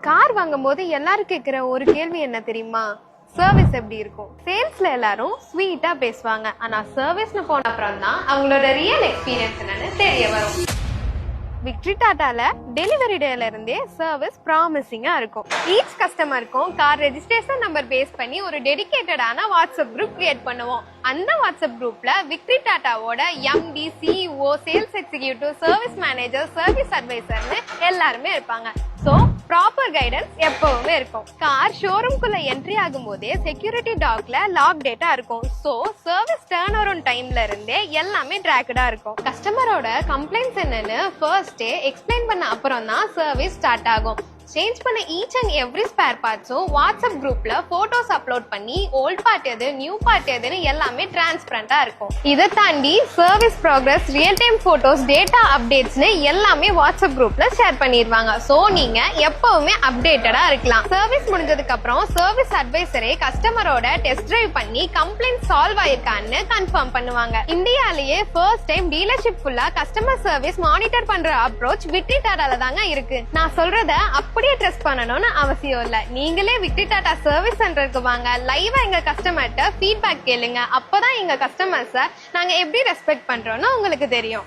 Car வாங்கும்போது எல்லாரும் கேட்குற ஒரு கேள்வி என்ன தெரியுமா? சர்வீஸ் எப்படி இருக்கும்? சேல்ஸ்ல எல்லாரும் ஸ்வீட்டா பேசுவாங்க, ஆனா சர்வீஸ்னு போன அப்புறம் தான் அவங்களோட ரியல் எக்ஸ்பீரியன்ஸ் என்னன்னு தெரிய வரும். விக்டரி டாட்டால டெலிவரி டேல இருந்தே சர்வீஸ் ப்ராமிசிங்கா இருக்கும். ஈச் கஸ்டமருக்கும் கார் ரெஜிஸ்ட்ரேஷன் நம்பர் பேஸ் பண்ணி ஒரு டெடிகேட்டடான வாட்ஸ்அப் குரூப் கிரியேட் பண்ணுவோம். அந்த வாட்ஸ்அப் குரூப்ல விக்டரி டாட்டாவோட MD, CEO, sales executive, service manager, service அட்வைசர்னு எல்லாருமே இருப்பாங்க. சோ ப்ராப்பர் கைடன்ஸ் எப்பவுமே இருக்கும். கார் ஷோரூம்குள்ள என்ட்ரி ஆகும் போதே செக்யூரிட்டி டாக்ல லாக் டேட்டா இருக்கும். சோ சர்வீஸ் டர்ன் அரவுண்ட் டைம்ல இருந்தே எல்லாமே ட்ராக்கடா இருக்கும். கஸ்டமரோட கம்ப்ளைண்ட்ஸ் என்னன்னு ஃபர்ஸ்ட் டே எக்ஸ்பிளைன் பண்ண அப்புறம் தான் சர்வீஸ் ஸ்டார்ட் ஆகும். சேஞ்ச் பண்ண ஈச் அண்ட் எவ்ரி ஸ்பேர் பார்ட்ஸும் வாட்ஸ்அப் குரூப்ல போட்டோஸ் அப்லோட் பண்ணி ஓல்ட் பார்ட் எது, நியூ பார்ட் எதுன்னு எல்லாமே டிரான்ஸ்பரண்டா இருக்கும். இதை தாண்டி service progress, real time photos, data அப்டேட்ஸ்னு எல்லாமே வாட்ஸ்அப் குரூப்ல ஷேர் பண்ணிடுவாங்க. சோ நீங்க எப்பவுமே அப்டேட்டடா இருக்கலாம். சர்வீஸ் முடிஞ்சதுக்கு அப்புறம் சர்வீஸ் அட்வைசரே கஸ்டமரோட டெஸ்ட் டிரைவ் பண்ணி கம்ப்ளைண்ட் சால்வ் ஆயிருக்கான்னு கன்ஃபார்ம் பண்ணுவாங்க. இந்தியாலேயே ஃபர்ஸ்ட் டைம் டீலர்ஷிப் ஃபுல்லா கஸ்டமர் சர்வீஸ் மானிட்டர் பண்ற அப்ரோச் விக்டரி டாட்டால தாங்க இருக்கு. நான் சொல்றத அப்படியே ட்ரஸ்ட் பண்ணணும்னு அவசியம் இல்ல. நீங்களே விக்டரி டாடா சர்வீஸ் சென்டருக்கு வாங்க, லைவா எங்க கஸ்டமர்கிட்ட ஃபீட்பேக் கேளுங்க. அப்பதான் எங்க கஸ்டமர்ஸை நாங்க எப்படி ரெஸ்பெக்ட் பண்றோம்னு உங்களுக்கு தெரியும்.